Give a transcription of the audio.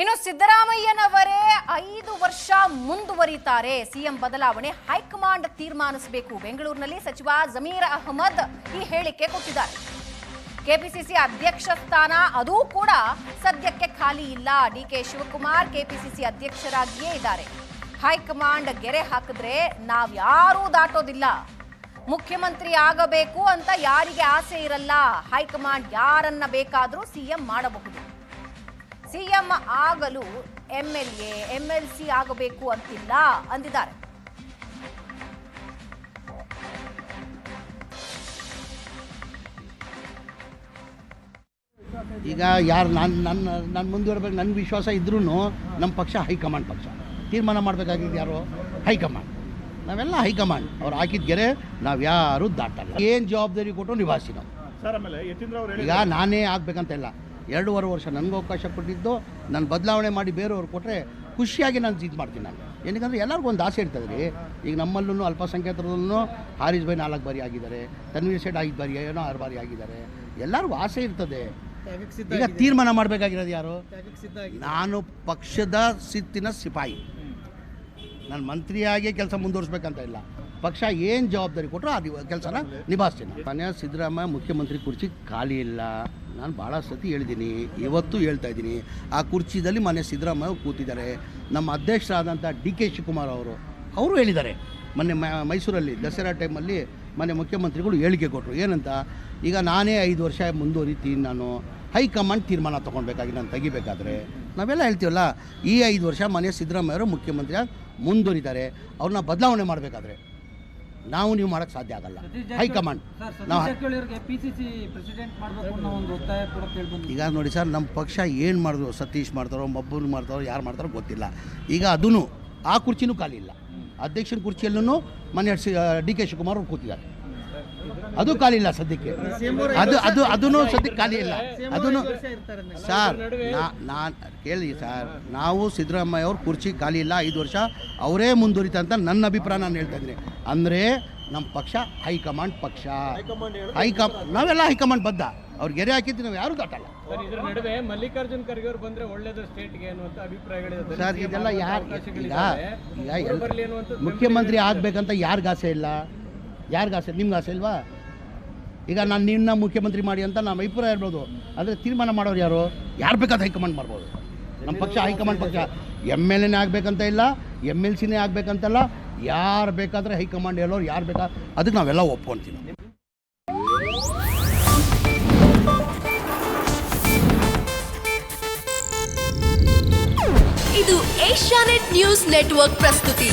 ಇನ್ನು ಸಿದ್ದರಾಮಯ್ಯನವರೇ 5 ವರ್ಷ ಮುಂದುವರಿತಾರೆ. ಸಿಎಂ ಬದಲಾವಣೆ ಹೈಕಮಾಂಡ್ ತೀರ್ಮಾನಿಸಬೇಕು. ಬೆಂಗಳೂರಿನಲ್ಲಿ ಸಚಿವ ಜಮೀರ್ ಅಹಮದ್ ಈ ಹೇಳಿಕೆ ಕೊಟ್ಟಿದ್ದಾರೆ. ಕೆಪಿಸಿಸಿ ಅಧ್ಯಕ್ಷ ಸ್ಥಾನ ಅದೂ ಕೂಡ ಸದ್ಯಕ್ಕೆ ಖಾಲಿ ಇಲ್ಲ. ಡಿಕೆ ಶಿವಕುಮಾರ್ ಕೆಪಿಸಿಸಿ ಅಧ್ಯಕ್ಷರಾಗಿಯೇ ಇದ್ದಾರೆ. ಹೈಕಮಾಂಡ್ ಗೆರೆ ಹಾಕಿದ್ರೆ ನಾವ್ಯಾರೂ ದಾಟೋದಿಲ್ಲ. ಮುಖ್ಯಮಂತ್ರಿ ಆಗಬೇಕು ಅಂತ ಯಾರಿಗೆ ಆಸೆ ಇರಲ್ಲ. ಹೈಕಮಾಂಡ್ ಯಾರನ್ನ ಬೇಕಾದರೂ ಸಿಎಂ ಮಾಡಬಹುದು. ಸಿಎಂ ಆಗಲು ಎಂಎಲ್ಎ ಎಂಎಲ್ಸಿ ಆಗಬೇಕು ಅಂತಿಲ್ಲ ಅಂದಿದ್ದಾರೆ. ಈಗ ಯಾರು ನಾನು ಮುಂದುವರಬೇಕು ನನ್ನ ವಿಶ್ವಾಸ ಇದ್ರೂ ನಮ್ಮ ಪಕ್ಷ ಹೈಕಮಾಂಡ್ ಪಕ್ಷ ತೀರ್ಮಾನ ಮಾಡಬೇಕಾಗಿದ್ದು ಯಾರು? ಹೈಕಮಾಂಡ್. ನಾವೆಲ್ಲ ಹೈಕಮಾಂಡ್ ಅವ್ರು ಹಾಕಿದ ಗೆರೆ ನಾವು ಯಾರೂ ದಾಟಲ್ಲ. ಏನು ಜವಾಬ್ದಾರಿ ಕೊಟ್ಟು ನಿಭಾಯಿಸಿ ನಾವು. ಈಗ ನಾನೇ ಆಗಬೇಕಂತ ಇಲ್ಲ. 2.5 ವರ್ಷ ನನಗೂ ಅವಕಾಶ ಕೊಟ್ಟಿದ್ದು ನಾನು ಬದಲಾವಣೆ ಮಾಡಿ ಬೇರೆಯವ್ರು ಕೊಟ್ಟರೆ ಖುಷಿಯಾಗಿ ನಾನು ಇದು ಮಾಡ್ತೀನಿ. ನಾನು ಏನಕ್ಕಂದರೆ ಎಲ್ಲರಿಗೂ ಒಂದು ಆಸೆ ಇರ್ತದೆ ರೀ. ಈಗ ನಮ್ಮಲ್ಲೂ ಅಲ್ಪಸಂಖ್ಯಾತರಲ್ಲೂ ಹಾರಿಸ್ ಭಾಯ್ 4 ಬಾರಿ ಆಗಿದ್ದಾರೆ, ತನ್ವೀರ್ ಸೇಠ್ 5 ಬಾರಿ ಏನೋ 6 ಬಾರಿ ಆಗಿದ್ದಾರೆ. ಎಲ್ಲರಿಗೂ ಆಸೆ ಇರ್ತದೆ. ಈಗ ತೀರ್ಮಾನ ಮಾಡಬೇಕಾಗಿರೋದು ಯಾರು? ನಾನು ಪಕ್ಷದ ಸಿತ್ತಿನ ಸಿಪಾಯಿ. ನಾನು ಮಂತ್ರಿಯಾಗಿ ಕೆಲಸ ಮುಂದುವರಿಸ್ಬೇಕಂತ ಇಲ್ಲ. ಪಕ್ಷ ಏನು ಜವಾಬ್ದಾರಿ ಕೊಟ್ಟರು ಆ ಕೆಲಸನ ನಿಭಾಯಿಸ್ತೀನಿ. ಮನೆ ಸಿದ್ದರಾಮಯ್ಯ ಮುಖ್ಯಮಂತ್ರಿ ಕುರ್ಚಿ ಖಾಲಿ ಇಲ್ಲ. ನಾನು ಭಾಳ ಸತಿ ಹೇಳಿದ್ದೀನಿ, ಇವತ್ತು ಹೇಳ್ತಾ ಇದ್ದೀನಿ. ಆ ಕುರ್ಚಿದಲ್ಲಿ ಮನೆ ಸಿದ್ದರಾಮಯ್ಯ ಕೂತಿದ್ದಾರೆ. ನಮ್ಮ ಅಧ್ಯಕ್ಷರಾದಂಥ ಡಿಕೆ ಶಿವಕುಮಾರ್ ಅವರು ಹೇಳಿದ್ದಾರೆ. ಮೊನ್ನೆ ಮೈಸೂರಲ್ಲಿ ದಸರಾ ಟೈಮಲ್ಲಿ ಮೊನ್ನೆ ಮುಖ್ಯಮಂತ್ರಿಗಳು ಹೇಳಿಕೆ ಕೊಟ್ಟರು. ಏನಂತ, ಈಗ ನಾನೇ 5 ವರ್ಷ ಮುಂದುವರಿತೀನಿ, ನಾನು ಹೈಕಮಾಂಡ್ ತೀರ್ಮಾನ ತೊಗೊಳ್ಬೇಕಾಗಿ ನಾನು ತೆಗಿಬೇಕಾದ್ರೆ ನಾವೆಲ್ಲ ಹೇಳ್ತೀವಲ್ಲ, ಈ 5 ವರ್ಷ ಮನೆ ಸಿದ್ದರಾಮಯ್ಯವರು ಮುಖ್ಯಮಂತ್ರಿಯಾಗಿ ಮುಂದುವರಿತಾರೆ. ಅವ್ರನ್ನ ಬದಲಾವಣೆ ಮಾಡಬೇಕಾದ್ರೆ ನೀವು ಮಾಡೋಕ್ಕೆ ಸಾಧ್ಯ ಆಗಲ್ಲ. ಹೈಕಮಾಂಡ್ ಈಗ ನೋಡಿ ಸರ್, ನಮ್ಮ ಪಕ್ಷ ಏನು ಮಾಡಿದ್ರು, ಸತೀಶ್ ಮಾಡ್ತಾರೋ ಮಬ್ಬೂರು ಮಾಡ್ತಾರೋ ಯಾರು ಮಾಡ್ತಾರೋ ಗೊತ್ತಿಲ್ಲ. ಈಗ ಅದೂ ಆ ಕುರ್ಚಿನೂ ಖಾಲಿ ಇಲ್ಲ. ಅಧ್ಯಕ್ಷನ ಕುರ್ಚಿಯಲ್ಲೂ ಮನೆ ಡಿ ಕೆ ಶಿವಕುಮಾರ್ ಅವರು ಕೂತಿದ್ದಾರೆ. ಅದು ಖಾಲಿ ಇಲ್ಲ ಸದ್ಯಕ್ಕೆ. ಅದೂ ಸದ್ಯಕ್ಕೆ ಖಾಲಿ ಇಲ್ಲ. ಅದೂ ಸರ್ ನಾನು ಕೇಳಿ ಸರ್, ನಾವು ಸಿದ್ದರಾಮಯ್ಯ ಅವ್ರ ಕುರ್ಚಿ ಖಾಲಿ ಇಲ್ಲ, 5 ವರ್ಷ ಅವರೇ ಮುಂದುವರಿತಾ ಅಂತ ನನ್ನ ಅಭಿಪ್ರಾಯ ನಾನು ಹೇಳ್ತಾ ಇದ್ದೀನಿ. ಅಂದರೆ ನಮ್ಮ ಪಕ್ಷ ಹೈಕಮಾಂಡ್ ಪಕ್ಷ. ನಾವೆಲ್ಲ ಹೈಕಮಾಂಡ್ ಬದ್ಧ. ಅವ್ರು ಗೆರೆ ಹಾಕಿದ್ದು ನಾವು ಯಾರೂ ದಾಟಲ್ಲ. ಮಲ್ಲಿಕಾರ್ಜುನ್ ಖರ್ಗೆ ಅವರು ಬಂದ್ರೆ ಒಳ್ಳೆಯದು ಸ್ಟೇಟ್ಗೆ ಅನ್ನುವಂಥ ಅಭಿಪ್ರಾಯಗಳಿದೆ ಸರ್. ಇದೆಲ್ಲ ಈಗ ಮುಖ್ಯಮಂತ್ರಿ ಆಗಬೇಕಂತ ಯಾರಿಗಾಸೆ ಇಲ್ಲ? ಯಾರಿಗಾಸೆ? ನಿಮ್ಗೆ ಆಸೆ ಇಲ್ವಾ? ಈಗ ನಾನು ನಿನ್ನ ಮುಖ್ಯಮಂತ್ರಿ ಮಾಡಿ ಅಂತ ನಮ್ಮ ಅಭಿಪ್ರಾಯ ಇರ್ಬೋದು. ಆದರೆ ತೀರ್ಮಾನ ಮಾಡೋರು ಯಾರು? ಯಾರು ಬೇಕಾದ ಹೈಕಮಾಂಡ್ ಮಾಡ್ಬೋದು. ನಮ್ಮ ಪಕ್ಷ ಹೈಕಮಾಂಡ್ ಪಕ್ಷ. MLAನೇ ಆಗಬೇಕಂತ ಇಲ್ಲ, MLCನೇ ಆಗಬೇಕಂತಲ್ಲ. ಯಾರು ಬೇಕಾದರೆ ಹೈಕಮಾಂಡ್ ಹೇಳೋರು ಯಾರು ಬೇಕಾ ಅದಕ್ಕೆ ನಾವೆಲ್ಲ ಒಪ್ಕೊಳ್ತೀವಿ. ಇದು ಏಷ್ಯಾನೆಟ್ ನ್ಯೂಸ್ ನೆಟ್ವರ್ಕ್ ಪ್ರಸ್ತುತಿ.